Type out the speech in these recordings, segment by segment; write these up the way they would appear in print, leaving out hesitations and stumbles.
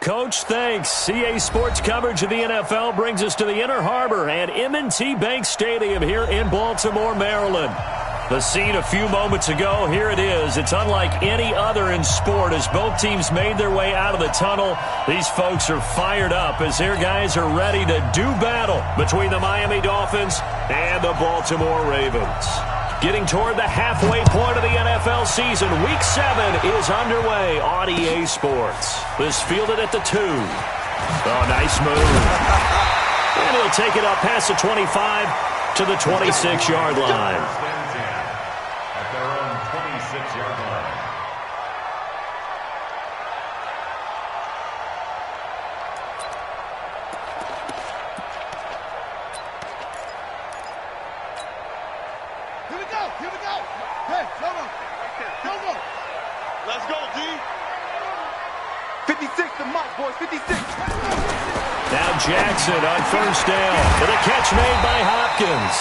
Coach, thanks. CA Sports coverage of the NFL brings us to the Inner Harbor at M&T Bank Stadium here in Baltimore, Maryland. The scene a few moments ago, here it is. It's unlike any other in sport as both teams made their way out of the tunnel. These folks are fired up as their guys are ready to do battle between the Miami Dolphins and the Baltimore Ravens. Getting toward the halfway point of the NFL season, Week 7 is underway on EA Sports. This fielded at the 2. Oh, nice move. And he'll take it up past the 25 to the 26-yard line. Let's go, D. 56 to Mike, boys, 56. Now Jackson on first down. And a catch made by Hopkins.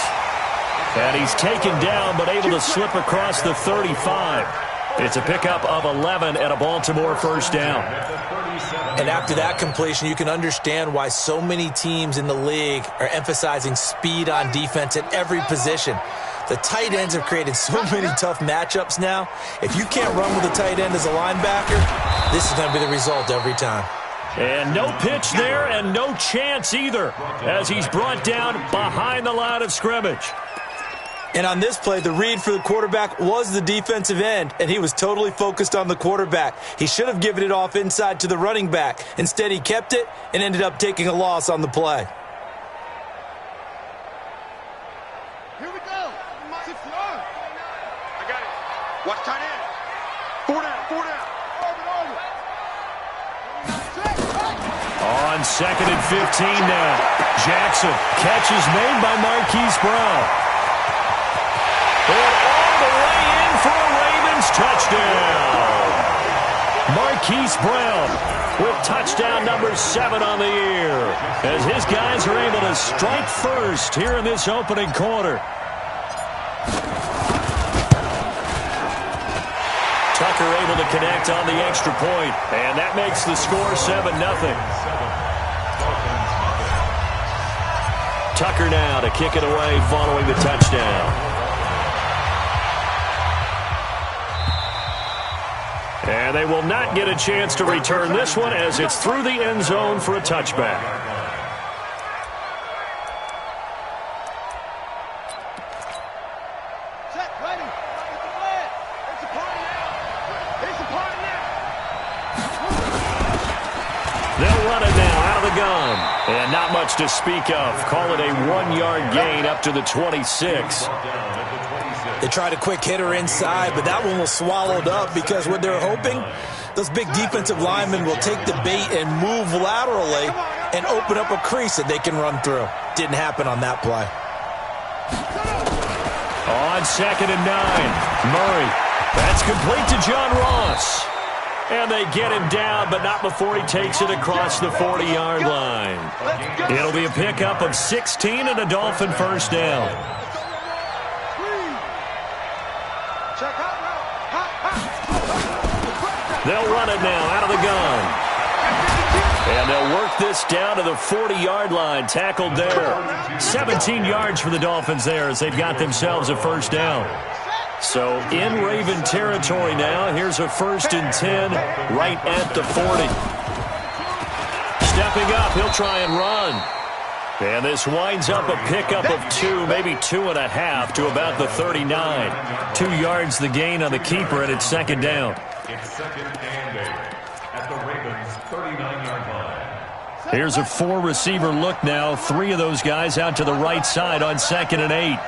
And he's taken down but able to slip across the 35. It's a pickup of 11 and a Baltimore first down. And after that completion, you can understand why so many teams in the league are emphasizing speed on defense at every position. The tight ends have created so many tough matchups now. If you can't run with a tight end as a linebacker, this is going to be the result every time. And no pitch there and no chance either as he's brought down behind the line of scrimmage. And on this play, the read for the quarterback was the defensive end, and he was totally focused on the quarterback. He should have given it off inside to the running back. Instead, he kept it and ended up taking a loss on the play. Watch tight end. 4 down, 4 down. On 2nd and 15 now. Jackson. Catch is made by Marquise Brown. And all the way in for a Ravens touchdown. Marquise Brown with touchdown number 7 on the year. As his guys are able to strike first here in this opening quarter. Tucker able to connect on the extra point, and that makes the score 7-0. Tucker now to kick it away following the touchdown. And they will not get a chance to return this one as it's through the end zone for a touchback. And not much to speak of. Call it a 1-yard gain up to the 26. They tried a quick hitter inside, but that one was swallowed up because what they're hoping, those big defensive linemen will take the bait and move laterally and open up a crease that they can run through. Didn't happen on that play. On 2nd and 9, Murray. That's complete to John Ross. And they get him down, but not before he takes it across the 40-yard line. It'll be a pickup of 16 and a Dolphin first down. They'll run it now out of the gun. And they'll work this down to the 40-yard line. Tackled there. 17 yards for the Dolphins there as they've got themselves a first down. So in Raven territory now. Here's a 1st and 10 right at the 40. Stepping up, he'll try and run. And this winds up a pickup of 2, maybe 2.5 to about the 39. 2 yards the gain on the keeper, and it's 2nd down. It's 2nd and 8 at the Ravens' 39-yard line. Here's a 4-receiver look now. 3 of those guys out to the right side on 2nd and 8.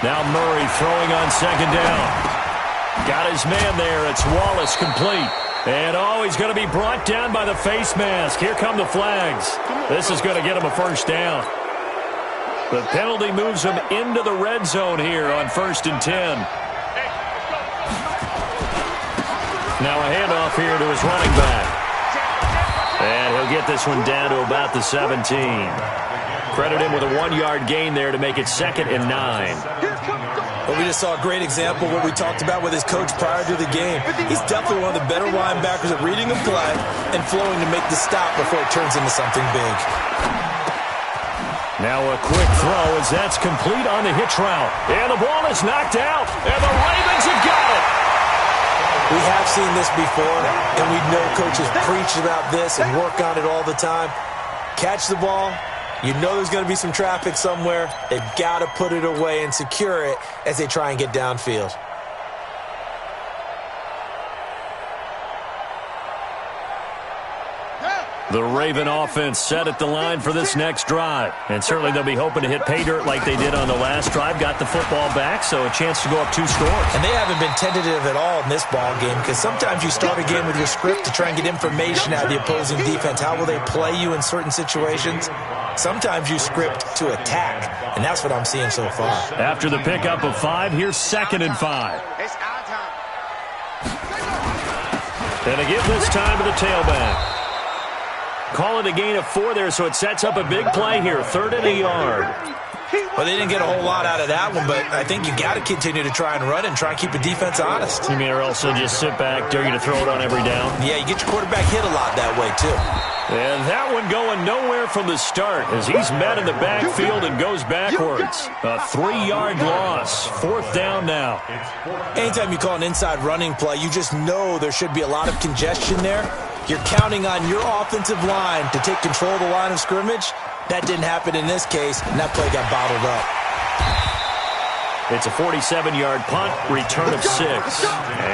Now Murray throwing on 2nd down. Got his man there. It's Wallace complete. And he's going to be brought down by the face mask. Here come the flags. This is going to get him a first down. The penalty moves him into the red zone here on 1st and 10. Now a handoff here to his running back. And he'll get this one down to about the 17. Credit him with a 1-yard gain there to make it 2nd and 9. Well, we just saw a great example of what we talked about with his coach prior to the game. He's definitely one of the better linebackers at reading a play and flowing to make the stop before it turns into something big. Now a quick throw as that's complete on the hitch route. And the ball is knocked out, and the Ravens have got it. We have seen this before, and we know coaches preach about this and work on it all the time. Catch the ball. You know there's going to be some traffic somewhere. They've got to put it away and secure it as they try and get downfield. The Raven offense set at the line for this next drive. And certainly they'll be hoping to hit pay dirt like they did on the last drive. Got the football back, so a chance to go up 2 scores. And they haven't been tentative at all in this ball game because sometimes you start a game with your script to try and get information out of the opposing defense. How will they play you in certain situations? Sometimes you script to attack, and that's what I'm seeing so far. After the pickup of 5, here's 2nd and 5. It's our time. And they give this time to the tailback. Call it a gain of 4 there, so it sets up a big play here. 3rd and a yard. Well, they didn't get a whole lot out of that one, but I think you got to continue to try and run and try and keep the defense honest. You mean or else they'll just sit back, dare you to throw it on every down? Yeah, you get your quarterback hit a lot that way, too. And that one going nowhere from the start as he's met in the backfield and goes backwards. A 3-yard loss. 4th down now. Anytime you call an inside running play, you just know there should be a lot of congestion there. You're counting on your offensive line to take control of the line of scrimmage. That didn't happen in this case, and that play got bottled up. It's a 47-yard punt, return of 6.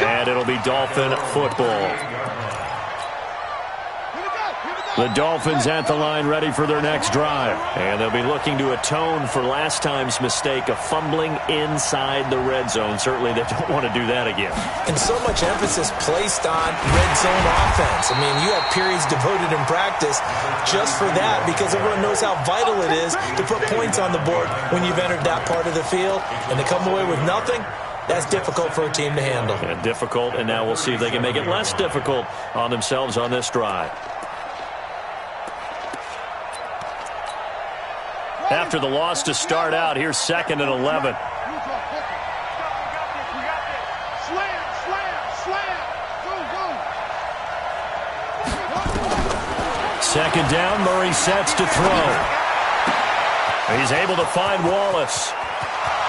And it'll be Dolphin football. The Dolphins at the line ready for their next drive. And they'll be looking to atone for last time's mistake of fumbling inside the red zone. Certainly they don't want to do that again. And so much emphasis placed on red zone offense. I mean, you have periods devoted in practice just for that because everyone knows how vital it is to put points on the board when you've entered that part of the field. And to come away with nothing, that's difficult for a team to handle. And difficult, and now we'll see if they can make it less difficult on themselves on this drive. After the loss to start out, here's 2nd and 11. Second down, Murray sets to throw. He's able to find Wallace.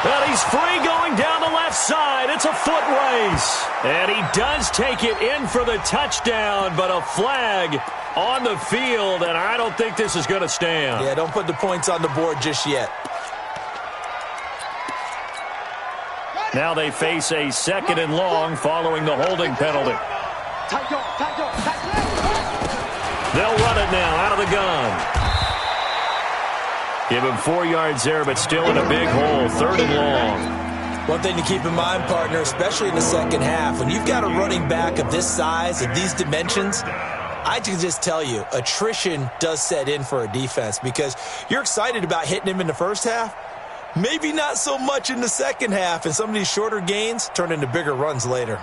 And he's free going down the left side. It's a foot race. And he does take it in for the touchdown, but a flag on the field, and I don't think this is going to stand. Yeah, don't put the points on the board just yet. Now they face a 2nd and long following the holding penalty. They'll run it now out of the gun. Give him 4 yards there, but still in a big hole. 3rd and long. One thing to keep in mind, partner, especially in the second half, when you've got a running back of this size, of these dimensions, I can just tell you, attrition does set in for a defense because you're excited about hitting him in the first half. Maybe not so much in the second half, and some of these shorter gains turn into bigger runs later.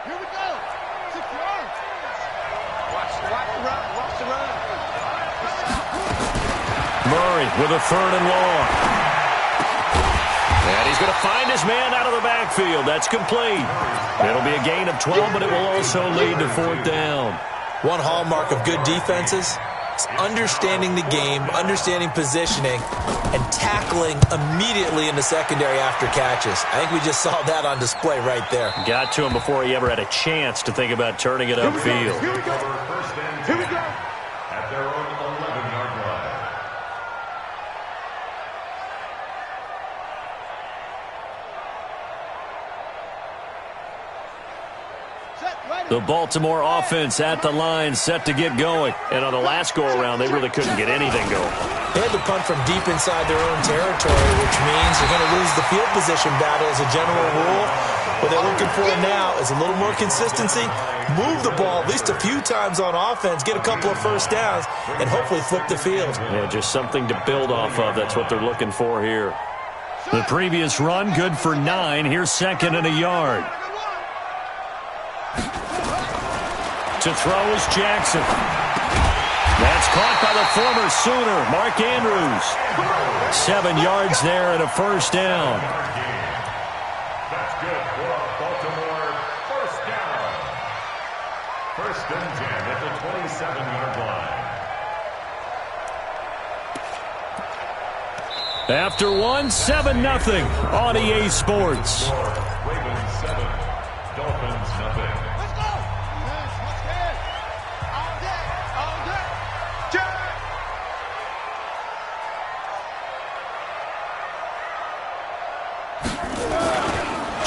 Here we go. Watch the run. Murray with a 3rd and long. And he's going to find his man out of the backfield. That's complete. It'll be a gain of 12, but it will also lead to 4th down. One hallmark of good defenses is understanding the game, understanding positioning, and tackling immediately in the secondary after catches. I think we just saw that on display right there. Got to him before he ever had a chance to think about turning it upfield. Here we go. Here we go. At their own 11-yard line. The Baltimore offense at the line, set to get going. And on the last go-around, they really couldn't get anything going. They had to punt from deep inside their own territory, which means they're going to lose the field position battle as a general rule. What they're looking for now is a little more consistency, move the ball at least a few times on offense, get a couple of first downs, and hopefully flip the field. Yeah, just something to build off of. That's what they're looking for here. The previous run, good for 9. Here's second and a yard. To throw is Jackson. That's caught by the former Sooner, Mark Andrews. 7 yards there and a first down. That's good for a Baltimore first down. First and 10 at the 27-yard line. After 7-0 on EA Sports. Ravens 7, Dolphins nothing. Let's go. All day.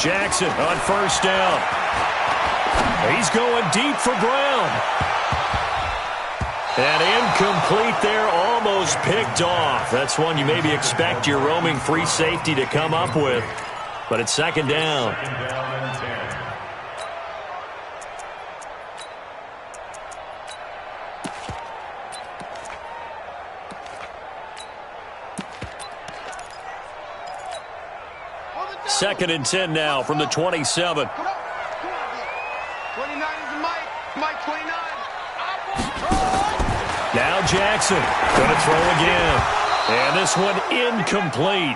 Jackson on first down. He's going deep for Brown. And incomplete there, almost picked off. That's one you maybe expect your roaming free safety to come up with. But it's second down. Second down and 10. Second and 10 now from the 27. 29 is the Mike. Mike 29. Now Jackson going to throw again. And this one incomplete.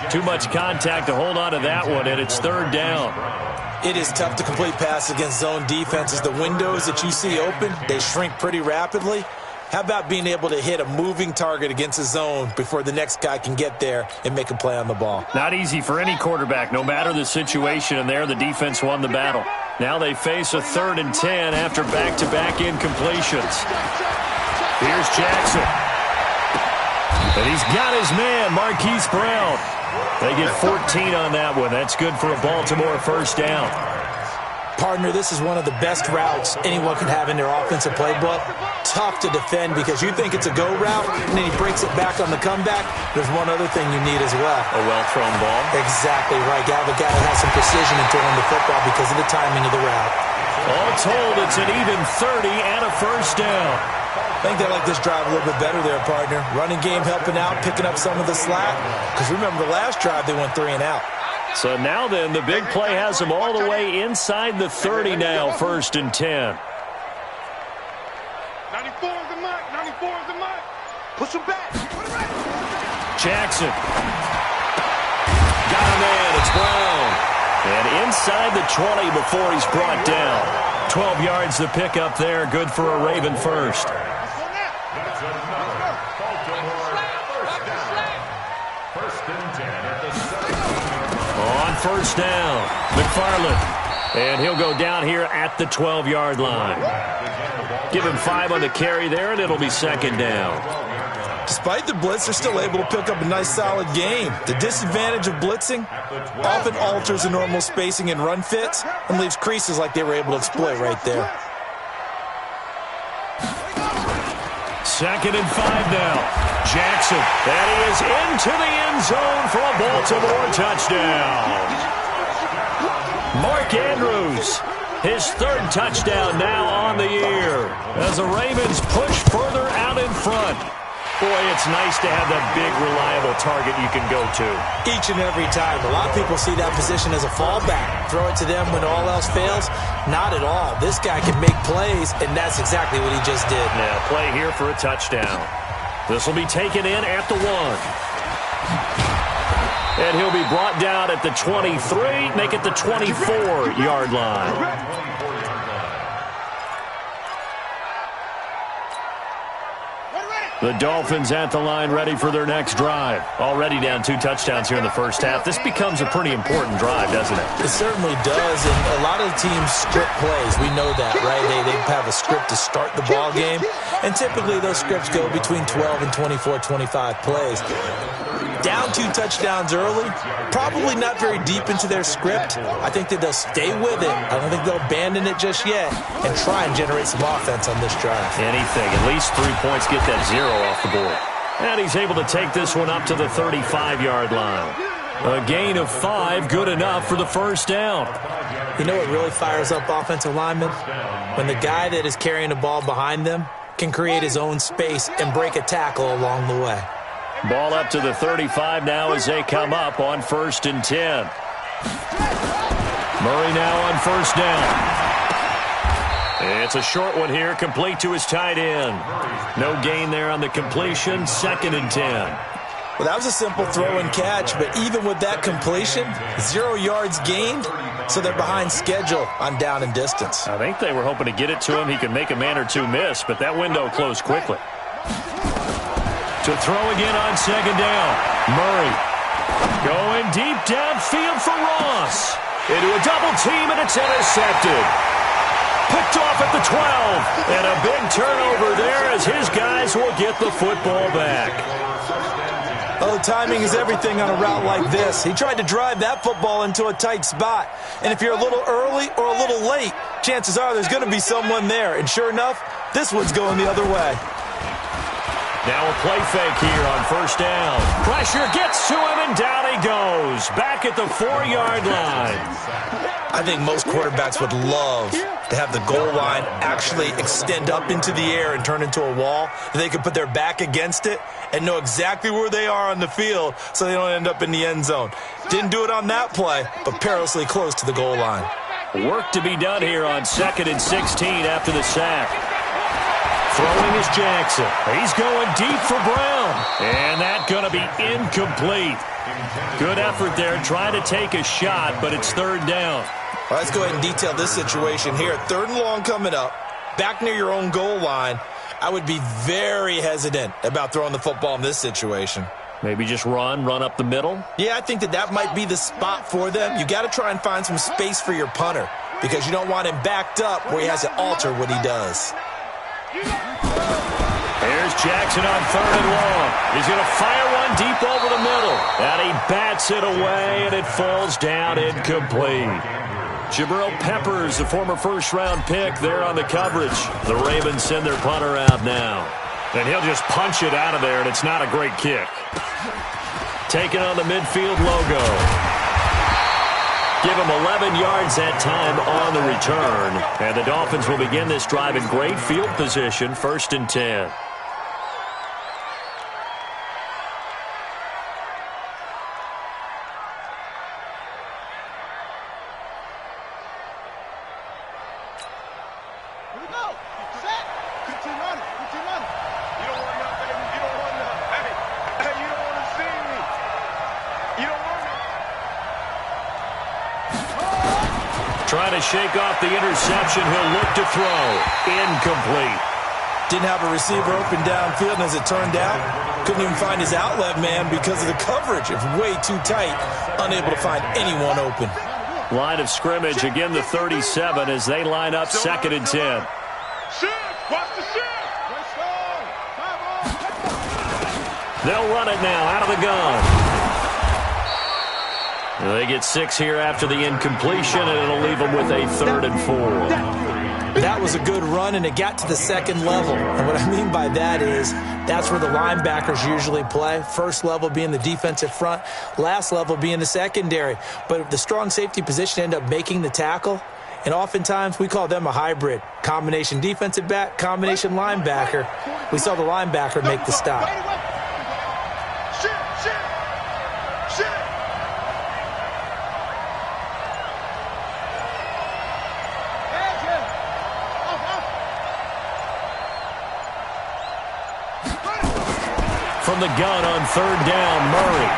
Too much contact to hold on to that one, and it's third down. It is tough to complete passes against zone defenses. The windows that you see open, they shrink pretty rapidly. How about being able to hit a moving target against a zone before the next guy can get there and make a play on the ball? Not easy for any quarterback, no matter the situation, and there the defense won the battle. Now they face a third and 10 after back-to-back incompletions. Here's Jackson. And he's got his man, Marquise Brown. They get 14 on that one. That's good for a Baltimore first down. Partner, this is one of the best routes anyone can have in their offensive playbook. Tough to defend because you think it's a go route, and then he breaks it back on the comeback. There's one other thing you need as well. A well-thrown ball. Exactly right. Got a guy that has some precision in throwing the football because of the timing of the route. All told, it's an even 30 and a first down. I think they like this drive a little bit better there, partner. Running game helping out, picking up some of the slack. Because remember, the last drive they went 3 and out. So now then, the big play has them all the way inside the 30 now, first and 10. 94 is the Mike. 94 is the Mike. Push him back. Jackson. Got a man, it's Brown. And inside the 20 before he's brought down. 12 yards the pickup there, good for a Raven first. That's another Baltimore first down. First and 10 at the 7-yard line. On first down, McFarland. And he'll go down here at the 12-yard line. Give him 5 on the carry there, and it'll be second down. Despite the blitz, they're still able to pick up a nice, solid game. The disadvantage of blitzing often alters the normal spacing and run fits and leaves creases like they were able to exploit right there. Second and 5 now. Jackson, that is into the end zone for a Baltimore touchdown. Mark Andrews, his third touchdown now on the year as the Ravens push further out in front. Boy, it's nice to have that big, reliable target you can go to. Each and every time. A lot of people see that position as a fallback. Throw it to them when all else fails. Not at all. This guy can make plays, and that's exactly what he just did. Now, play here for a touchdown. This will be taken in at the 1. And he'll be brought down at the 23, make it the 24-yard line. The Dolphins at the line ready for their next drive. Already down 2 touchdowns here in the first half. This becomes a pretty important drive, doesn't it? It certainly does, and a lot of teams script plays. We know that, right? They have a script to start the ball game, and typically those scripts go between 12 and 24, 25 plays. Down 2 touchdowns early, probably not very deep into their script. I think that they'll stay with it. I don't think they'll abandon it just yet and try and generate some offense on this drive. Anything, at least 3 points, get that 0 off the board. And he's able to take this one up to the 35-yard line. A gain of 5, good enough for the first down. You know what really fires up offensive linemen? When the guy that is carrying the ball behind them can create his own space and break a tackle along the way. Ball up to the 35 now as they come up on 1st and 10. Murray now on 1st down. It's a short one here, complete to his tight end. No gain there on the completion, 2nd and 10. Well, that was a simple throw and catch, but even with that completion, 0 yards gained, so they're behind schedule on down and distance. I think they were hoping to get it to him. He could make a man or two miss, but that window closed quickly. To throw again on 2nd down. Murray going deep downfield for Ross. Into a double team, and it's intercepted. Picked off at the 12. And a big turnover there as his guys will get the football back. Oh, timing is everything on a route like this. He tried to drive that football into a tight spot. And if you're a little early or a little late, chances are there's going to be someone there. And sure enough, this one's going the other way. Now a play fake here on 1st down. Pressure gets to him, and down he goes. Back at the 4-yard line. I think most quarterbacks would love to have the goal line actually extend up into the air and turn into a wall. They could put their back against it and know exactly where they are on the field so they don't end up in the end zone. Didn't do it on that play, but perilously close to the goal line. Work to be done here on 2nd and 16 after the sack. Throwing is Jackson. He's going deep for Brown. And that's going to be incomplete. Good effort there, trying to take a shot, but it's 3rd down. Well, let's go ahead and detail this situation here. 3rd and long coming up, back near your own goal line. I would be very hesitant about throwing the football in this situation. Maybe just run up the middle? Yeah, I think that might be the spot for them. You got to try and find some space for your punter because you don't want him backed up where he has to alter what he does. Here's Jackson on 3rd and long. He's going to fire one deep over the middle. And he bats it away, and it falls down incomplete. Jabril Peppers, the former 1st-round pick, there on the coverage. The Ravens send their punter out now. And he'll just punch it out of there, and it's not a great kick. Taking on the midfield logo. Give him 11 yards that time on the return. And the Dolphins will begin this drive in great field position, 1st and 10. Trying to shake off the interception. He'll look to throw. Incomplete. Didn't have a receiver open downfield, and as it turned out, couldn't even find his outlet man because of the coverage. It's way too tight, unable to find anyone open. Line of scrimmage, again the 37 as they line up 2nd and 10. Watch the shift. They'll run it now out of the gun. They get 6 here after the incompletion, and it'll leave them with a 3rd and 4. That was a good run, and it got to the 2nd level. And what I mean by that is that's where the linebackers usually play. 1st level being the defensive front, last level being the secondary. But the strong safety position ended up making the tackle, and oftentimes we call them a hybrid. Combination defensive back, combination linebacker. We saw the linebacker make the stop. From the gun on 3rd down, Murray.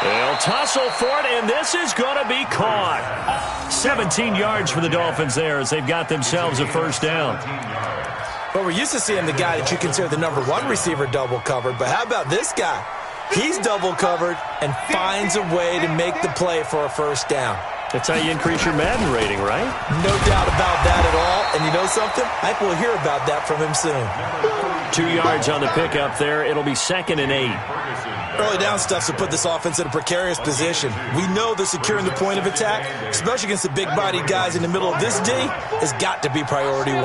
They'll tussle for it, and this is going to be caught. 17 yards for the Dolphins there as they've got themselves a 1st down. Well, we're used to seeing the guy that you consider the number 1 receiver double covered, but how about this guy? He's double covered and finds a way to make the play for a 1st down. That's how you increase your Madden rating, right? No doubt about that at all. And you know something? I think we'll hear about that from him soon. 2 yards on the pickup there. It'll be 2nd and 8. Early down stuff to put this offense in a precarious position. We know that securing the point of attack, especially against the big-bodied guys in the middle of this D, has got to be priority 1.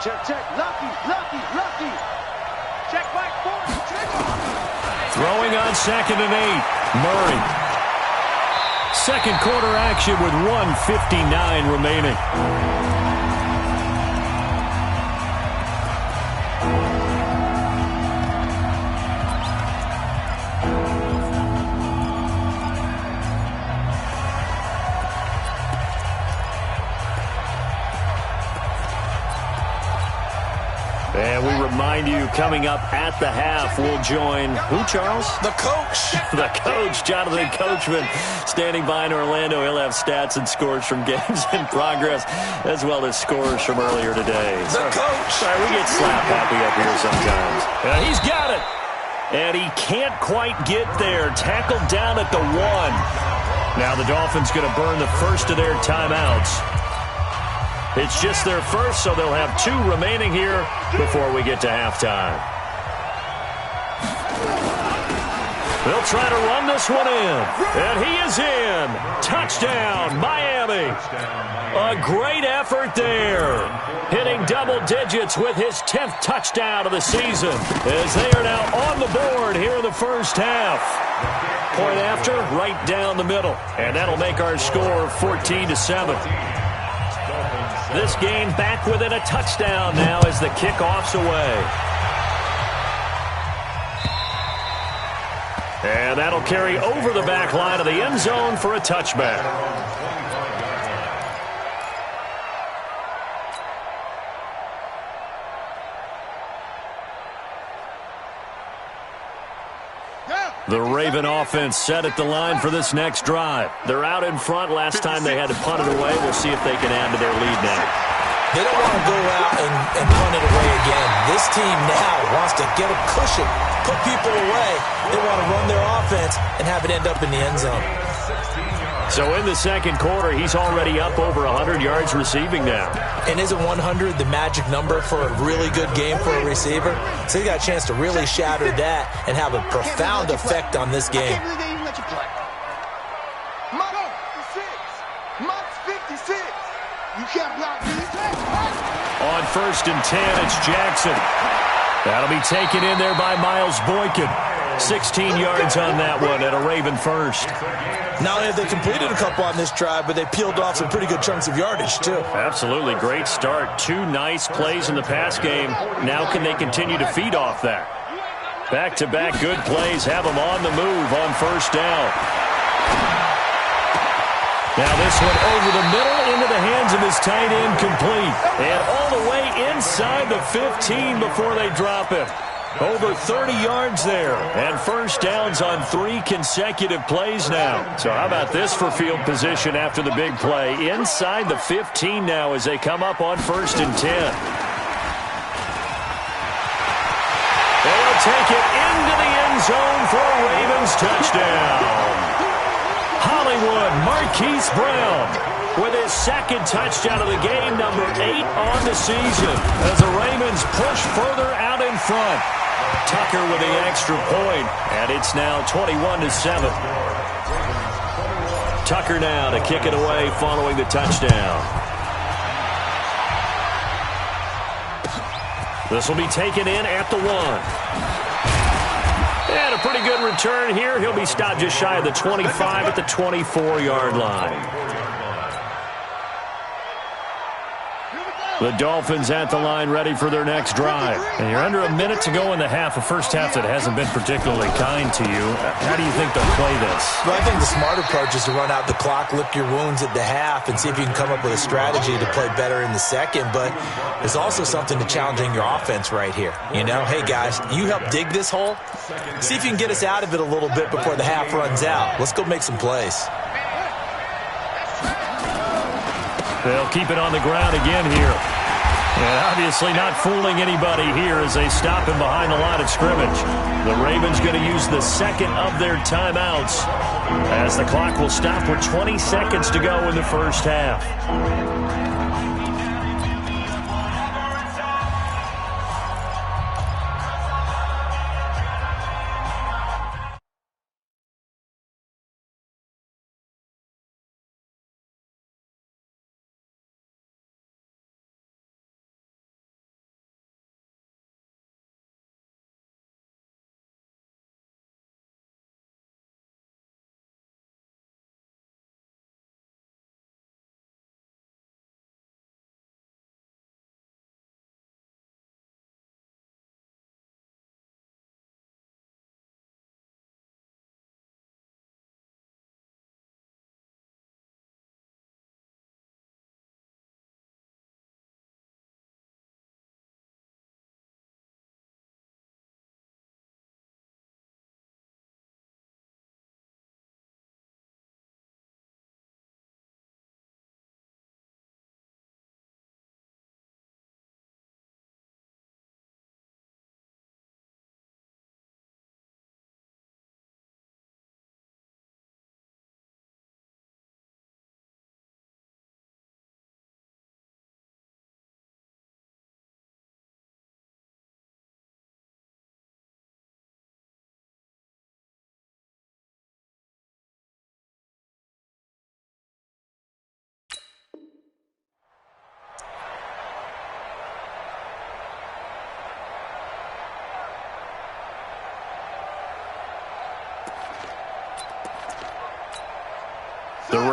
Check. Lucky. Check back forward. Throwing on 2nd and 8. Murray. 2nd quarter action with 1:59 remaining. remind you, coming up at the half, we'll join who, Charles? The coach. The coach, Jonathan Coachman, standing by in Orlando. He'll have stats and scores from games in progress, as well as scores from earlier today. The coach. Sorry, we get slap happy up here sometimes. He's got it. And he can't quite get there. Tackled down at the 1. Now the Dolphins going to burn the first of their timeouts. It's just their first, so they'll have 2 remaining here before we get to halftime. They'll try to run this one in. And he is in. Touchdown, Miami. A great effort there. Hitting double digits with his 10th touchdown of the season, as they are now on the board here in the first half. Point after, right down the middle. And that'll make our score 14-7. This game back within a touchdown now as the kickoff's away. And that'll carry over the back line of the end zone for a touchback. The Raven offense set at the line for this next drive. They're out in front. Last time they had to punt it away. We'll see if they can add to their lead now. They don't want to go out and punt it away again. This team now wants to get a cushion, put people away. They want to run their offense and have it end up in the end zone. So in the second quarter, he's already up over 100 yards receiving now. And isn't 100 the magic number for a really good game for a receiver? So he got a chance to really shatter that and have a profound effect on this game. I can't believe they even let you play. Motto, 56. Mot's 56. You can't block these. On 1st and 10, it's Jackson. That'll be taken in there by Miles Boykin. 16 yards on that one at a Raven first. Not only have they completed a couple on this drive, but they peeled off some pretty good chunks of yardage, too. Absolutely. Great start. 2 nice plays in the pass game. Now can they continue to feed off that? Back-to-back good plays have them on the move on 1st down. Now this one over the middle into the hands of his tight end, complete. And all the way inside the 15 before they drop him. Over 30 yards there, and 1st downs on 3 consecutive plays now. So how about this for field position after the big play? Inside the 15 now as they come up on 1st and 10. They'll take it into the end zone for a Ravens touchdown. Hollywood Marquise Brown with his 2nd touchdown of the game, number 8 on the season, as the Ravens push further out in front. Tucker with the extra point, and it's now 21-7. Tucker now to kick it away following the touchdown. This will be taken in at the 1. And a pretty good return here. He'll be stopped just shy of the 25 at the 24-yard line. The Dolphins at the line, ready for their next drive. And you're under a minute to go in the half, a first half that hasn't been particularly kind to you. How do you think they'll play this? Well, I think the smart approach is to run out the clock, lick your wounds at the half, and see if you can come up with a strategy to play better in the second. But there's also something to challenging your offense right here. You know, hey, guys, you help dig this hole. See if you can get us out of it a little bit before the half runs out. Let's go make some plays. They'll keep it on the ground again here. And obviously not fooling anybody here as they stop him behind the line of scrimmage. The Ravens going to use the 2nd of their timeouts as the clock will stop with 20 seconds to go in the first half.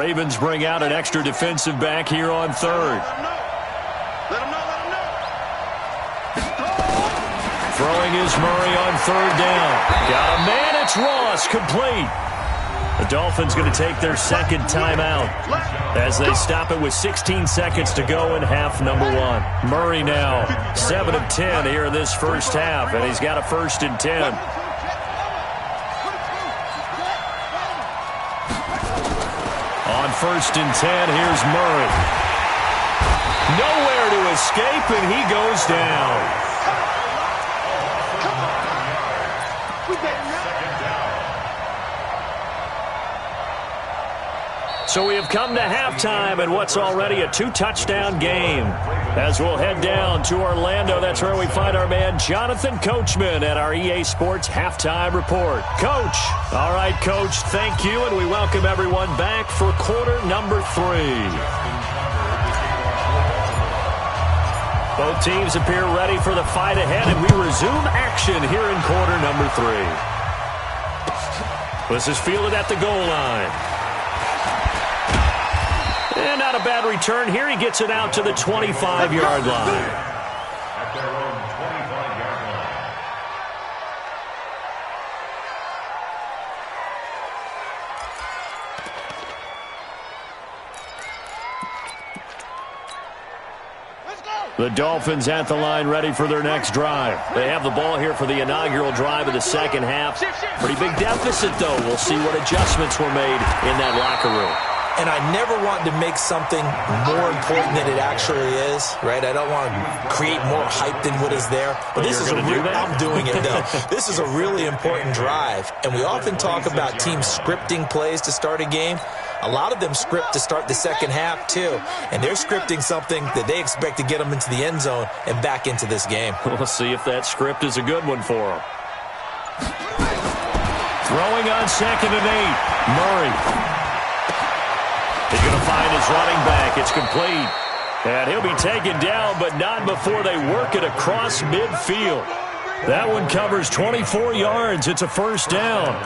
Ravens bring out an extra defensive back here on third. Let him know. Throwing is Murray on third down. Got a man, it's Ross, complete. The Dolphins going to take their second timeout as they stop it with 16 seconds to go in half number one. Murray now 7 of 10 here in this first half, and he's got a 1st and 10. On 1st and 10, here's Murray. Nowhere to escape, and he goes down. So we have come to halftime in what's already a 2-touchdown game. As we'll head down to Orlando, that's where we find our man Jonathan Coachman at our EA Sports Halftime Report. Coach. All right, Coach, thank you, and we welcome everyone back for quarter number 3. Both teams appear ready for the fight ahead, and we resume action here in quarter number 3. This is fielded at the goal line. And not a bad return here. He gets it out to the 25-yard line. At their own 25-yard line. The Dolphins at the line ready for their next drive. They have the ball here for the inaugural drive of the second half. Pretty big deficit, though. We'll see what adjustments were made in that locker room. And I never want to make something more important than it actually is, right? I don't want to create more hype than what is there. But this is I'm doing it, though. This is a really important drive. And we often talk about teams scripting plays to start a game. A lot of them script to start the second half, too. And they're scripting something that they expect to get them into the end zone and back into this game. We'll see if that script is a good one for them. Throwing on 2nd and 8. Murray. He's going to find his running back. It's complete. And he'll be taken down, but not before they work it across midfield. That one covers 24 yards. It's a 1st down.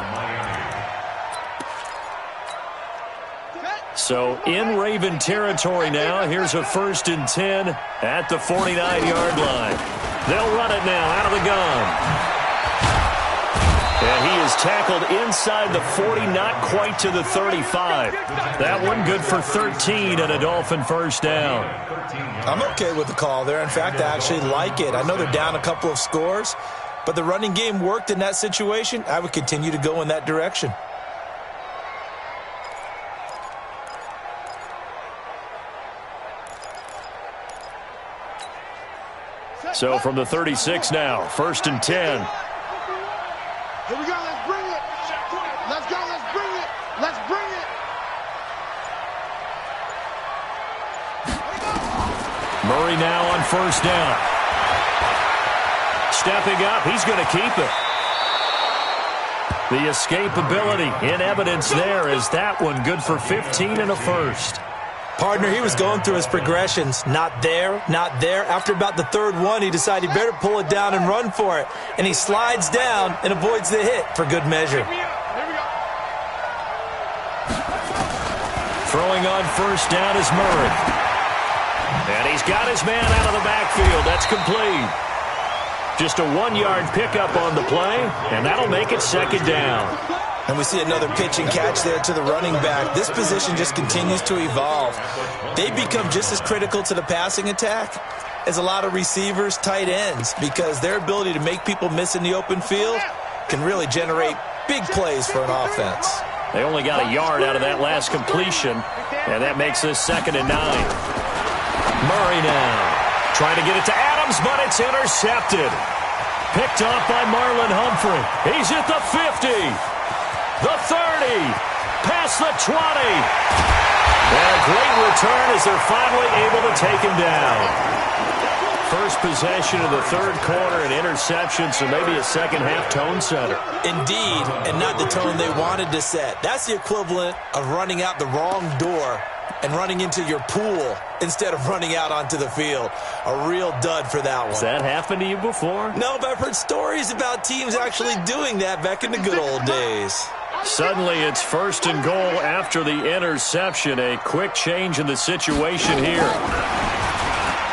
So in Raven territory now. Here's a 1st and 10 at the 49-yard line. They'll run it now out of the gun. And he is tackled inside the 40, not quite to the 35. That one good for 13 and a Dolphin 1st down. I'm okay with the call there. In fact, I actually like it. I know they're down a couple of scores, but the running game worked in that situation. I would continue to go in that direction. So from the 36 now, 1st and 10. Here we go, let's bring it. Let's go, let's bring it. Let's bring it. Murray now on 1st down. Stepping up, he's going to keep it. The escapability in evidence there is that one good for 15 and a 1st. Partner, he was going through his progressions. Not there, not there. After about the 3rd one, he decided he better pull it down and run for it. And he slides down and avoids the hit for good measure. Throwing on 1st down is Murray. And he's got his man out of the backfield. That's complete. Just a 1-yard pickup on the play, and that'll make it 2nd down. And we see another pitch and catch there to the running back. This position just continues to evolve. They become just as critical to the passing attack as a lot of receivers, tight ends, because their ability to make people miss in the open field can really generate big plays for an offense. They only got a yard out of that last completion, and that makes this 2nd and 9. Murray now trying to get it to Adams, but it's intercepted. Picked off by Marlon Humphrey. He's at the 50. The 30, past the 20. And a great return as they're finally able to take him down. First possession of the 3rd quarter, an interception, so maybe a second-half tone setter. Indeed, and not the tone they wanted to set. That's the equivalent of running out the wrong door and running into your pool instead of running out onto the field. A real dud for that one. Has that happened to you before? No, but I've heard stories about teams actually doing that back in the good old days. Suddenly it's 1st and goal after the interception. A quick change in the situation here.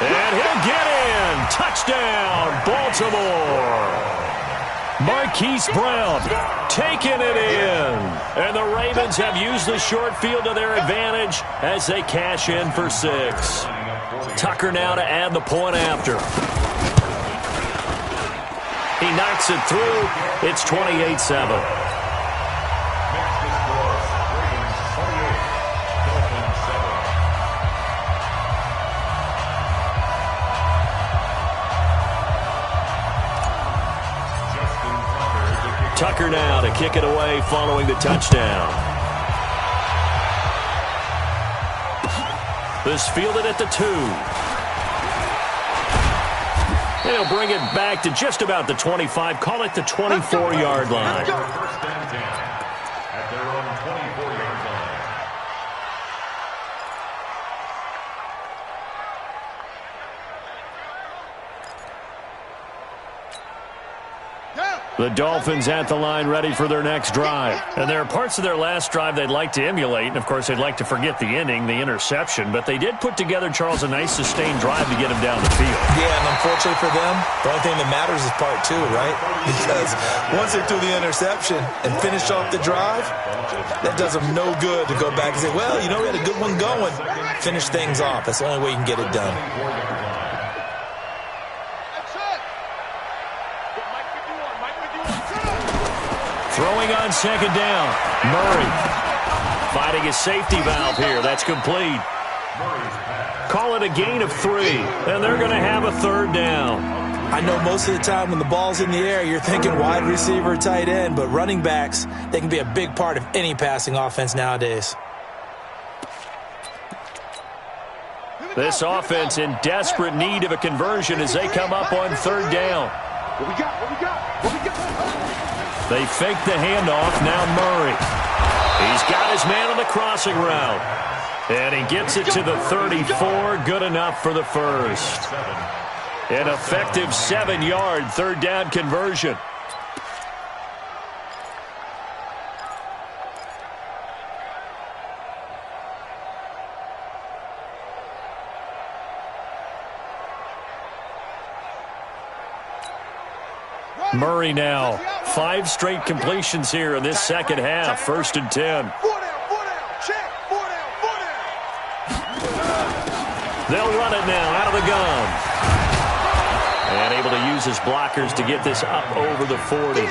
And he'll get in. Touchdown, Baltimore. Marquise Brown taking it in. And the Ravens have used the short field to their advantage as they cash in for 6. Tucker now to add the point after. He knocks it through. It's 28-7. Tucker now to kick it away following the touchdown. This fielded at the 2. They'll bring it back to just about the 25. Call it the 24-yard line. First and 10 at their own 24-yard line. The Dolphins at the line ready for their next drive. And there are parts of their last drive they'd like to emulate. And, of course, they'd like to forget the inning, the interception. But they did put together, Charles, a nice sustained drive to get him down the field. Yeah, and unfortunately for them, the only thing that matters is part 2, right? Because once they threw the interception and finished off the drive, that does them no good to go back and say, well, you know, we had a good one going. Finish things off. That's the only way you can get it done. Throwing on 2nd down. Murray fighting a safety valve here. That's complete. Call it a gain of 3, and they're going to have a 3rd down. I know most of the time when the ball's in the air, you're thinking wide receiver, tight end, but running backs, they can be a big part of any passing offense nowadays. This offense in desperate need of a conversion as they come up on 3rd down. What we got? What we got? What we got? They fake the handoff. Now Murray. He's got his man on the crossing route. And he gets it to the 34. Good enough for the first. An effective 7-yard 3rd down conversion. Murray now. 5 straight completions here in this second half. 1st and 10. 4 down, check, 4 down. They'll run it now out of the gun. And able to use his blockers to get this up over the 40.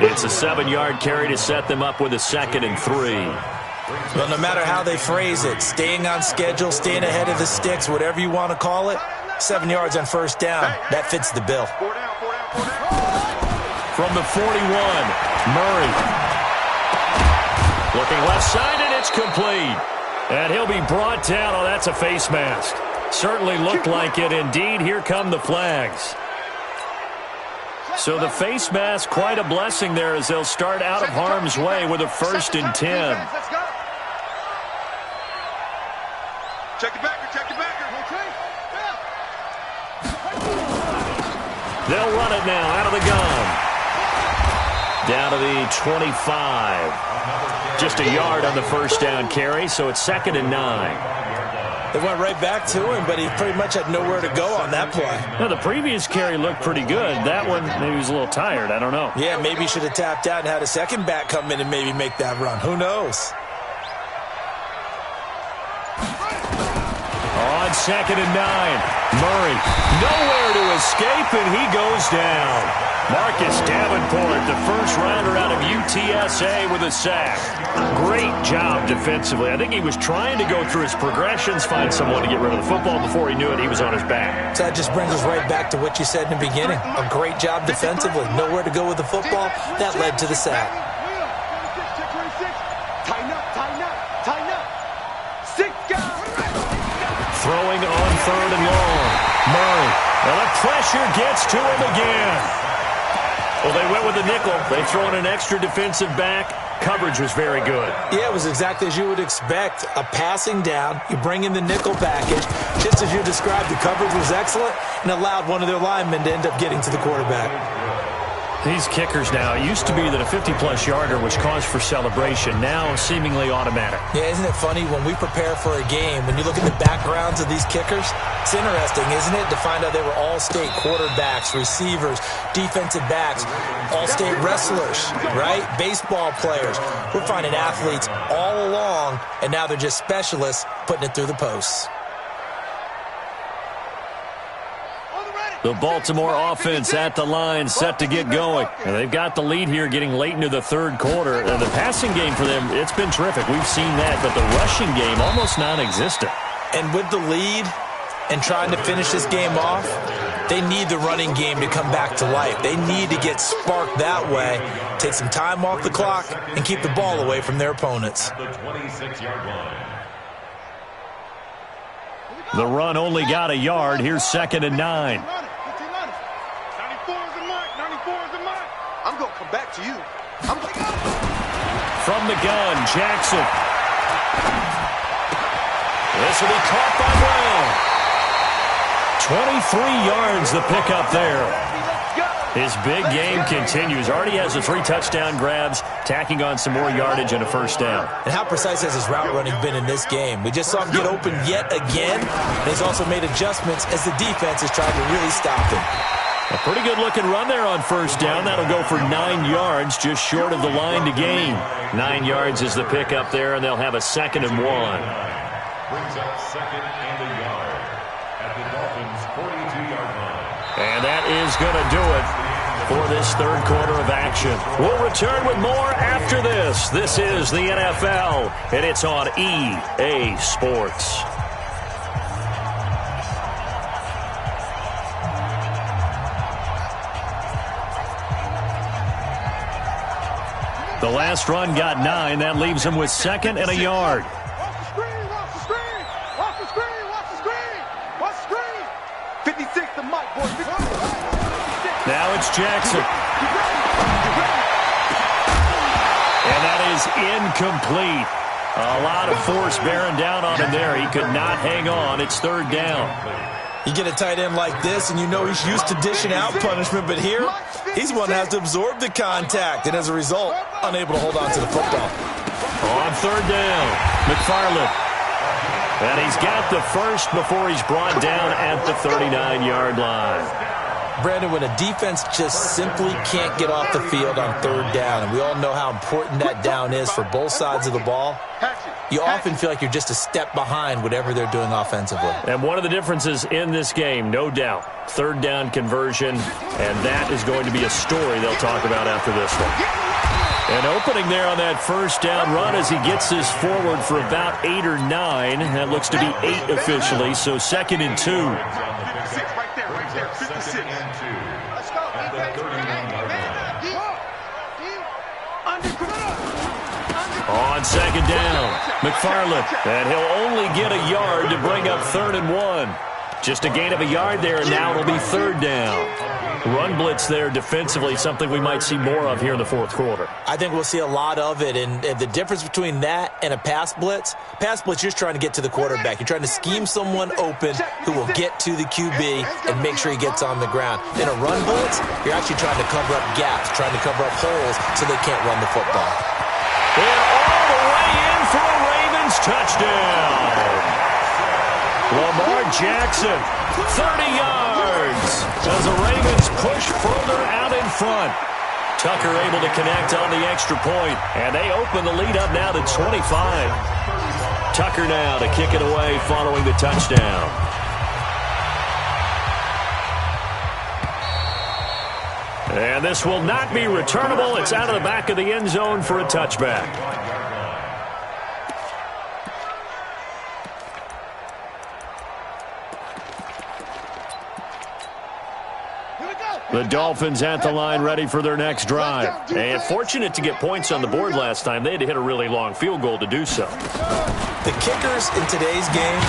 It's a 7-yard carry to set them up with a 2nd and 3. Well, no matter how they phrase it, staying on schedule, staying ahead of the sticks, whatever you want to call it, 7 yards on 1st down, that fits the bill. 4 down, 4 down, 4 down. From the 41, Murray. Looking left side, and it's complete. And he'll be brought down. Oh, that's a face mask. Certainly looked like it. Indeed, here come the flags. So the face mask, quite a blessing there as they'll start out of harm's way with a 1st and 10. Check it back, check it back. They'll run it now out of the gun. Down to the 25. Just a yard on the 1st down carry, so it's 2nd and 9. They went right back to him, but he pretty much had nowhere to go on that play. Now, the previous carry looked pretty good. That one, maybe he was a little tired. I don't know. Yeah, maybe he should have tapped out and had a second back come in and maybe make that run. Who knows? On 2nd and 9, Murray nowhere to escape, and he goes down. Marcus Davenport, the first rounder out of UTSA with a sack. Great job defensively. I think he was trying to go through his progressions, find someone to get rid of the football. Before he knew it, he was on his back. So that just brings us right back to what you said in the beginning. A great job defensively. Nowhere to go with the football. That led to the sack. Tighten up, tighten up, tighten up. 6 guys. Throwing on 3rd and long. Murray. Well, the pressure gets to him again. Well, they went with the nickel. They throw in an extra defensive back. Coverage was very good. Yeah, it was exactly as you would expect. A passing down. You bring in the nickel package. Just as you described, the coverage was excellent and allowed one of their linemen to end up getting to the quarterback. These kickers now, it used to be that a 50-plus yarder was cause for celebration. Now, seemingly automatic. Yeah, isn't it funny when we prepare for a game, when you look at the backgrounds of these kickers, it's interesting, isn't it, to find out they were all-state quarterbacks, receivers, defensive backs, all-state wrestlers, right? Baseball players. We're finding athletes all along, and now they're just specialists putting it through the posts. The Baltimore offense at the line, set to get going. And they've got the lead here getting late into the third quarter. And the passing game for them, it's been terrific. We've seen that, but the rushing game almost non-existent. And with the lead and trying to finish this game off, they need the running game to come back to life. They need to get sparked that way, take some time off the clock, and keep the ball away from their opponents. The 26-yard line. The run only got a yard. Here's 2nd and 9. 94 is the mark. 94 is the mark. I'm going to come back to you. From the gun, Jackson. This will be caught by Brown. 23 yards the pickup there. His big game continues. Already has the 3 touchdown grabs, tacking on some more yardage and a first down. And how precise has his route running been in this game? We just saw him get open yet again. And he's also made adjustments as the defense is trying to really stop him. A pretty good-looking run there on first down. That'll go for 9 yards, just short of the line to gain. 9 yards is the pickup there, and they'll have a 2nd and 1. Brings up 2nd and a yard at the Dolphins' 42-yard line. And that is going to do it for this third quarter of action. We'll return with more after this. This is the NFL, and it's on EA Sports. The last run got 9. That leaves him with 2nd and a yard. Watch the screen. Watch the screen. Watch the screen. Watch the screen. Watch the screen. 56 to Mike, boys. Now it's Jackson. And that is incomplete. A lot of force bearing down on him there. He could not hang on. It's 3rd down. You get a tight end like this, and you know he's used to dishing out punishment, but here, he's one that has to absorb the contact, and as a result, unable to hold on to the football. On 3rd down, McFarland. And he's got the first before he's brought down at the 39-yard line. Brandon, when a defense just simply can't get off the field on 3rd down, and we all know how important that down is for both sides of the ball, you often feel like you're just a step behind whatever they're doing offensively. And one of the differences in this game, no doubt, 3rd down conversion, and that is going to be a story they'll talk about after this one. And opening there on that first down run as he gets this forward for about 8 or 9. That looks to be 8 officially, so 2nd and 2. Right there, 56. Let's go. At the 39-yard line. On 2nd down, McFarland. And he'll only get a yard to bring up 3rd and 1. Just a gain of a yard there, and now it'll be 3rd down. Run blitz there defensively, something we might see more of here in the 4th quarter. I think we'll see a lot of it, and the difference between that and a pass blitz, you're just trying to get to the quarterback. You're trying to scheme someone open who will get to the QB and make sure he gets on the ground. In a run blitz, you're actually trying to cover up gaps, trying to cover up holes so they can't run the football. And all the way in for a Ravens touchdown. Lamar Jackson, 30 yards, as the Ravens push further out in front. Tucker able to connect on the extra point, and they open the lead up now to 25. Tucker now to kick it away following the touchdown. And this will not be returnable. It's out of the back of the end zone for a touchback. The Dolphins at the line ready for their next drive. And fortunate to get points on the board last time. They had to hit a really long field goal to do so. The kickers in today's game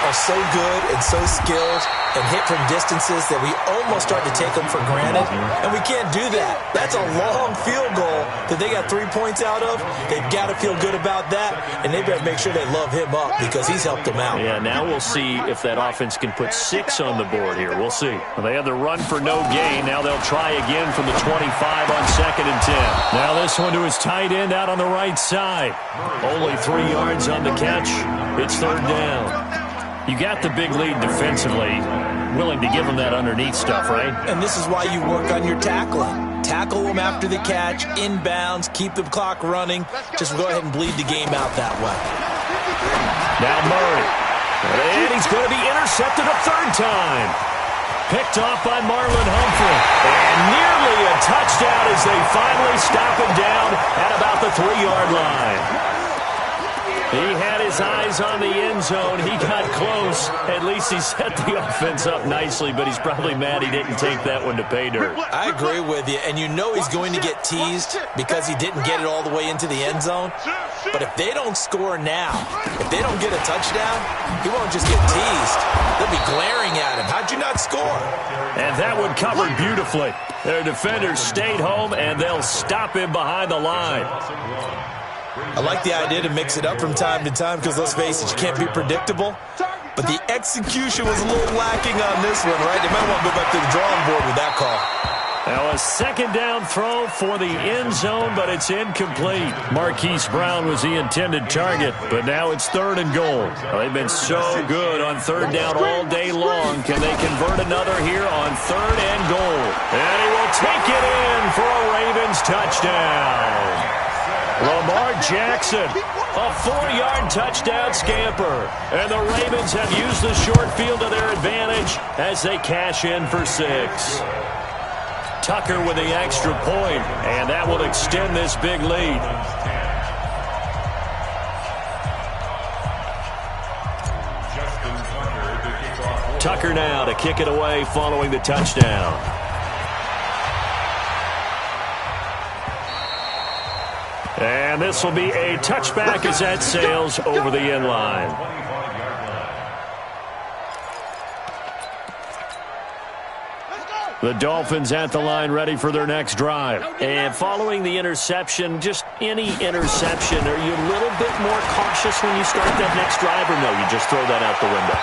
are so good and so skilled and hit from distances that we almost start to take them for granted, and we can't do that. That's a long field goal that they got 3 points out of. They've got to feel good about that, and they better make sure they love him up because he's helped them out. Yeah, now we'll see if that offense can put 6 on the board here. We'll see. Well, they had the run for no gain. Now they'll try again from the 25 on 2nd and 10. Now this one to his tight end out on the right side. Only 3 yards on the catch. It's 3rd down. You got the big lead defensively. Willing to give them that underneath stuff, right? And this is why you work on your tackling. Tackle them after the catch, inbounds, keep the clock running. Just go ahead and bleed the game out that way. Now Murray. And he's going to be intercepted a 3rd time. Picked off by Marlon Humphrey. And nearly a touchdown as they finally stop him down at about the 3-yard line. He had his eyes on the end zone. He got close. At least he set the offense up nicely, but he's probably mad he didn't take that one to pay dirt. I agree with you, and you know he's going to get teased because he didn't get it all the way into the end zone. But if they don't score now, if they don't get a touchdown, he won't just get teased. They'll be glaring at him. How'd you not score? And that one covered beautifully. Their defenders stayed home, and they'll stop him behind the line. I like the idea to mix it up from time to time because, let's face it, you can't be predictable. But the execution was a little lacking on this one, right? They might want to go back to the drawing board with that call. Now a 2nd down throw for the end zone, but it's incomplete. Marquise Brown was the intended target, but now it's 3rd and goal. Well, they've been so good on 3rd down all day long. Can they convert another here on 3rd and goal? And he will take it in for a Ravens touchdown. Lamar Jackson, a 4-yard touchdown scamper. And the Ravens have used the short field to their advantage as they cash in for 6. Tucker with the extra point, and that will extend this big lead. Tucker now to kick it away following the touchdown. And this will be a touchback as that sails over the end line. The Dolphins at the line ready for their next drive. And following the interception, just any interception, are you a little bit more cautious when you start that next drive, or no, you just throw that out the window?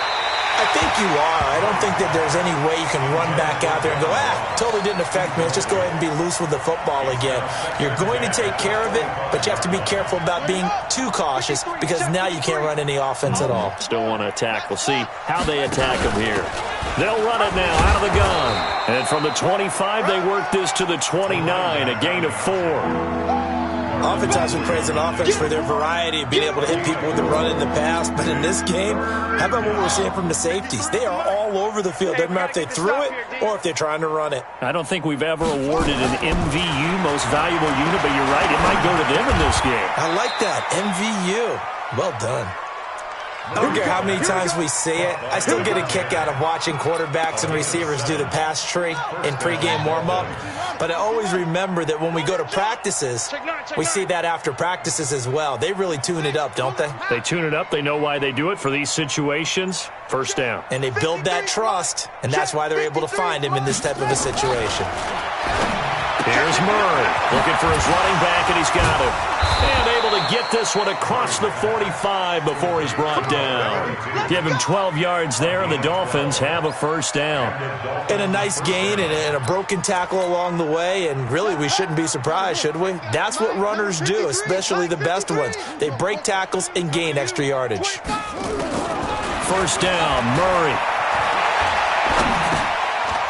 I think you are. I don't think that there's any way you can run back out there and go, totally didn't affect me. Let's just go ahead and be loose with the football again. You're going to take care of it, but you have to be careful about being too cautious because now you can't run any offense at all. Still want to attack. We'll see how they attack them here. They'll run it now out of the gun. And from the 25, they work this to the 29, a gain of 4. Oftentimes we praise an offense for their variety of being able to hit people with the run in the pass. But in this game, how about what we're seeing from the safeties? They are all over the field. Doesn't matter if they threw it or if they're trying to run it. I don't think we've ever awarded an MVU, most valuable unit, but you're right, it might go to them in this game. I like that, MVU. Well done. I don't care how many times we see it. I still get a kick out of watching quarterbacks and receivers do the pass tree in pregame warm-up. But I always remember that when we go to practices, we see that after practices as well. They really tune it up, don't they? They tune it up. They know why they do it for these situations. 1st down. And they build that trust, and that's why they're able to find him in this type of a situation. Here's Murray looking for his running back, and he's got him. And able to get this one across the 45 before he's brought down. Give him 12 yards there, and the Dolphins have a 1st down. And a nice gain and a broken tackle along the way, and really we shouldn't be surprised, should we? That's what runners do, especially the best ones. They break tackles and gain extra yardage. 1st down, Murray.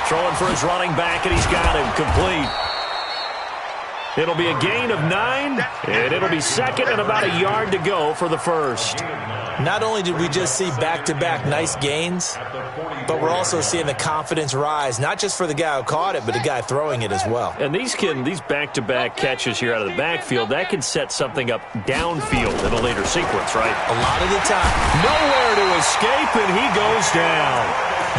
Throwing for his running back, and he's got him complete. It'll be a gain of 9, and it'll be 2nd and about a yard to go for the 1st. Not only did we just see back-to-back nice gains, but we're also seeing the confidence rise, not just for the guy who caught it, but the guy throwing it as well. And these back-to-back catches here out of the backfield, that can set something up downfield in a later sequence, right? A lot of the time. Nowhere to escape, and he goes down.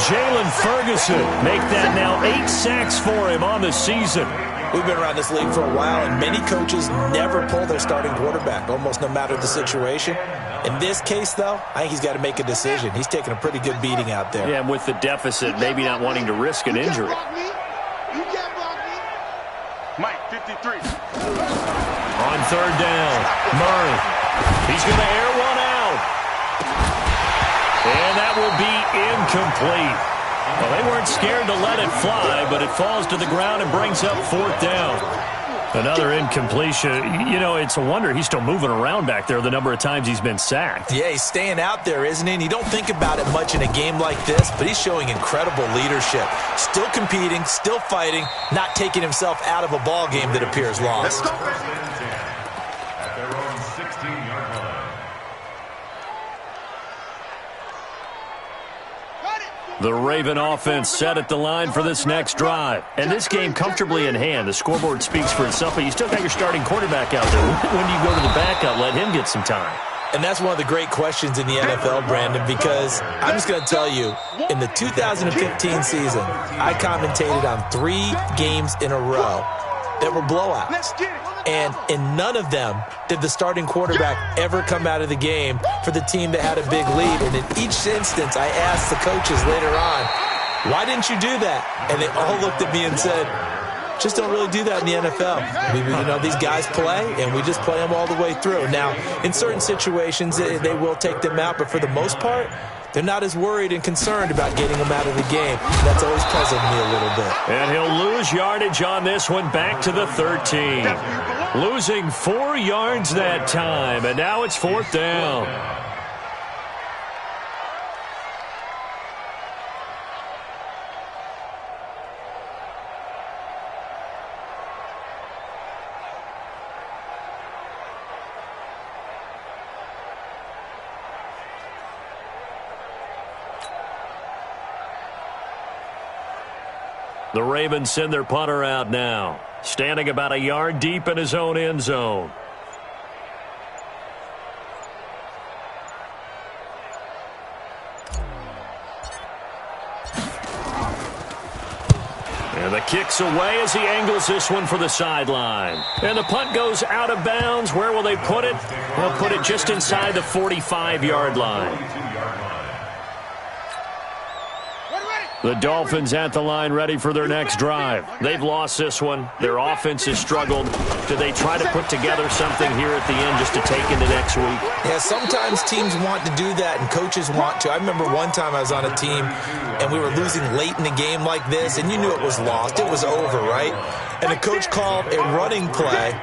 Jalen Ferguson make that now 8 sacks for him on the season. We've been around this league for a while, and many coaches never pull their starting quarterback, almost no matter the situation. In this case, though, I think he's got to make a decision. He's taking a pretty good beating out there. Yeah, and with the deficit, maybe not wanting to risk an injury. You can't block me. Mike, 53. On third down, Murray. He's going to air one out. And that will be incomplete. Well, they weren't scared to let it fly, but it falls to the ground and brings up fourth down. Another incompletion. You know, it's a wonder he's still moving around back there the number of times he's been sacked. Yeah, he's staying out there, isn't he? And you don't think about it much in a game like this, but he's showing incredible leadership. Still competing, still fighting, not taking himself out of a ball game that appears lost. At their own 16-yard line. The Raven offense set at the line for this next drive. And this game comfortably in hand. The scoreboard speaks for itself, but you still got your starting quarterback out there. When do you go to the backup? Let him get some time. And that's one of the great questions in the NFL, Brandon, because I'm just going to tell you, in the 2015 season, I commentated on 3 games in a row that were blowouts. And in none of them did the starting quarterback ever come out of the game for the team that had a big lead. And in each instance, I asked the coaches later on, why didn't you do that? And they all looked at me and said, just don't really do that in the NFL. You know, these guys play, and we just play them all the way through. Now, in certain situations, they will take them out, but for the most part, they're not as worried and concerned about getting them out of the game. That's always puzzled me a little bit. And he'll lose yardage on this one back to the 13. Losing 4 yards that time, and now it's fourth down. The Ravens send their punter out now, standing about a yard deep in his own end zone. And the kick's away as he angles this one for the sideline. And the punt goes out of bounds. Where will they put it? They'll put it just inside the 45-yard line. The Dolphins at the line ready for their next drive. They've lost this one. Their offense has struggled. Do they try to put together something here at the end just to take into next week? Yeah, sometimes teams want to do that and coaches want to. I remember one time I was on a team and we were losing late in the game like this, and you knew it was lost. It was over, right? And the coach called a running play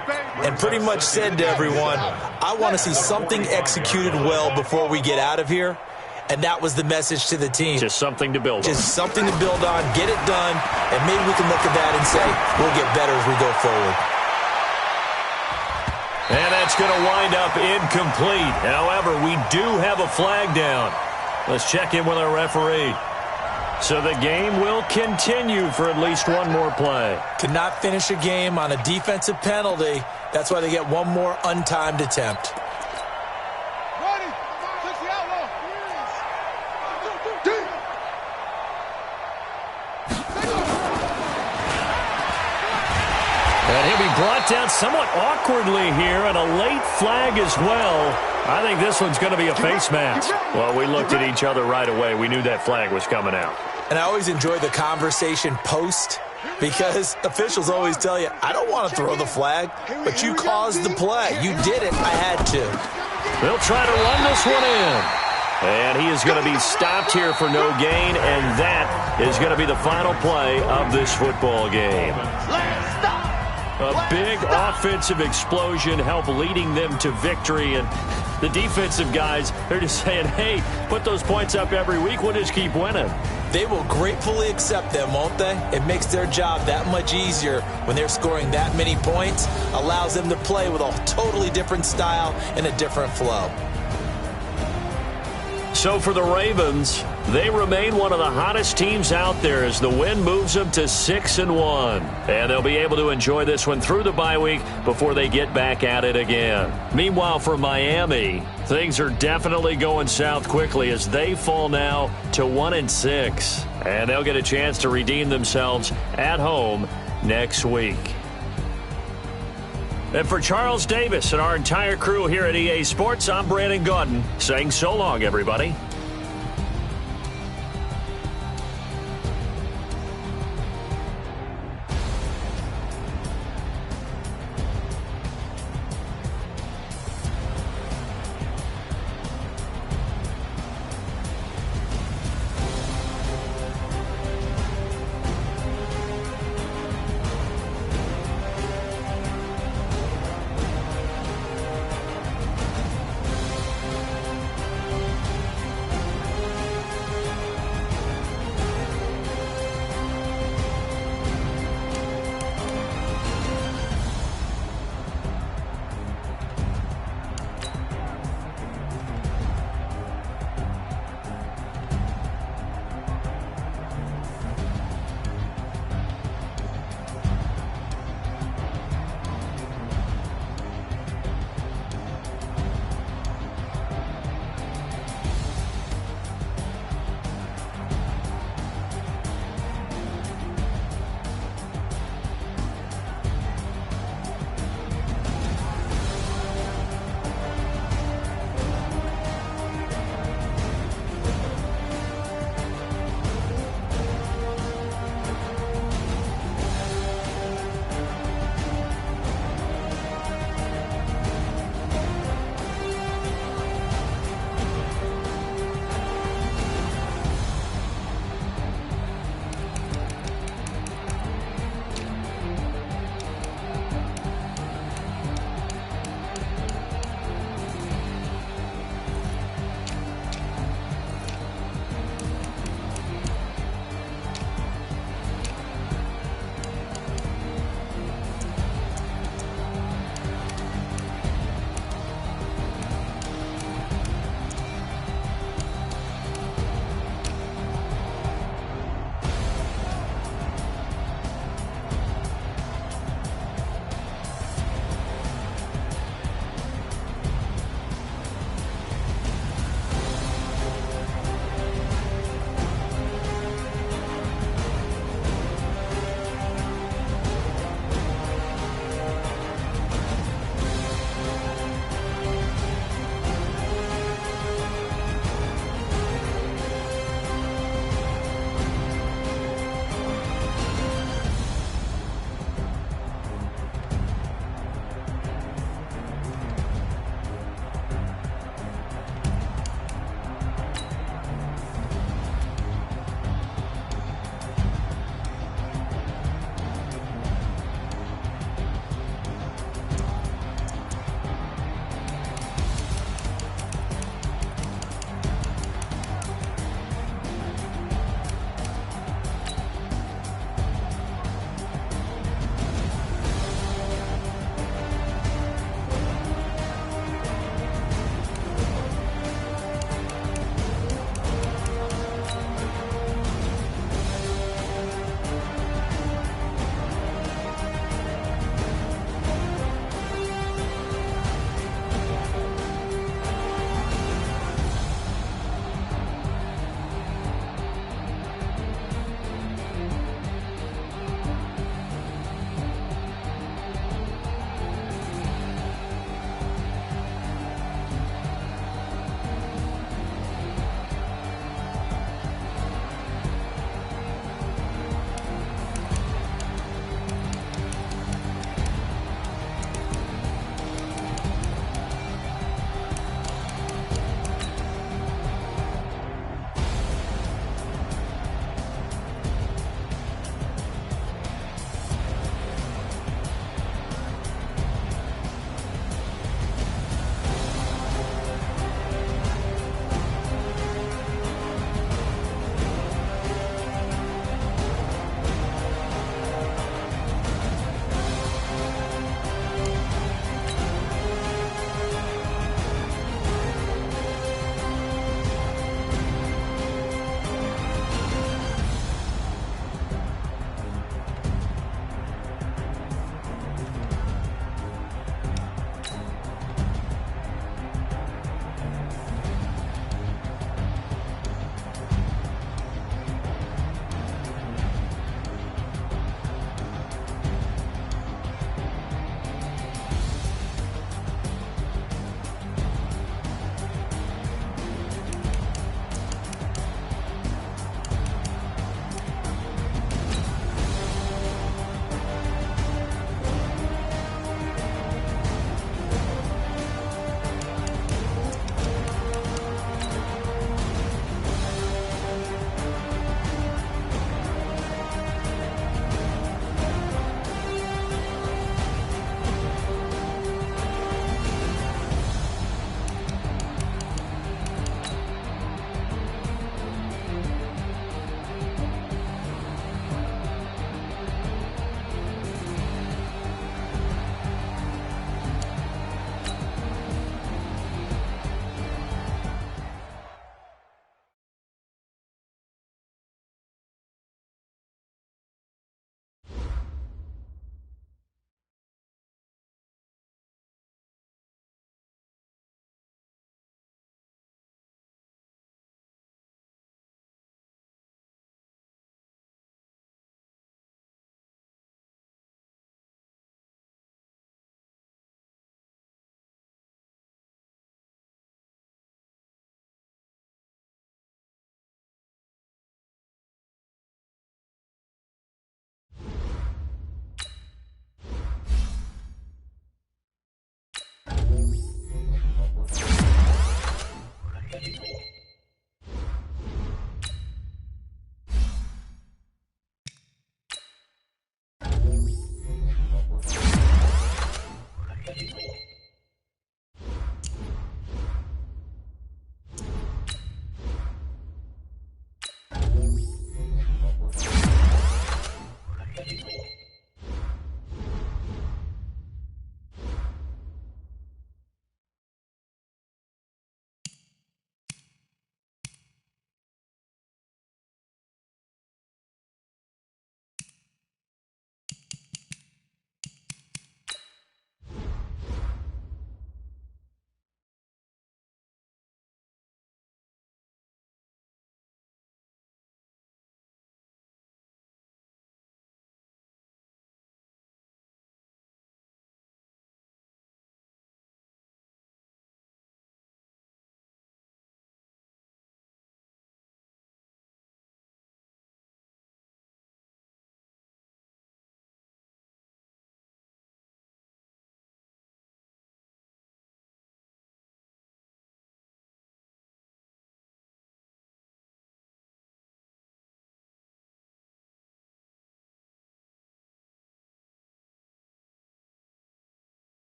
and pretty much said to everyone, I want to see something executed well before we get out of here. And that was the message to the team. Just something to build on. Just something to build on, get it done, and maybe we can look at that and say, we'll get better as we go forward. And that's going to wind up incomplete. However, we do have a flag down. Let's check in with our referee. So the game will continue for at least one more play. To not finish a game on a defensive penalty, that's why they get one more untimed attempt. And he'll be brought down somewhat awkwardly here, and a late flag as well. I think this one's going to be a face mask. Well, we looked at each other right away. We knew that flag was coming out. And I always enjoy the conversation post, because officials always tell you, I don't want to throw the flag, but you caused the play. You did it. I had to. They'll try to run this one in. And he is going to be stopped here for no gain, and that is going to be the final play of this football game. A big offensive explosion helped leading them to victory, and the defensive guys, they're just saying, hey, put those points up every week, we'll just keep winning. They will gratefully accept them, won't they? It makes their job that much easier when they're scoring that many points, allows them to play with a totally different style and a different flow. So for the Ravens, they remain one of the hottest teams out there as the win moves them to 6-1. And they'll be able to enjoy this one through the bye week before they get back at it again. Meanwhile, for Miami, things are definitely going south quickly as they fall now to 1-6. And they'll get a chance to redeem themselves at home next week. And for Charles Davis and our entire crew here at EA Sports, I'm Brandon Gaudin saying so long, everybody.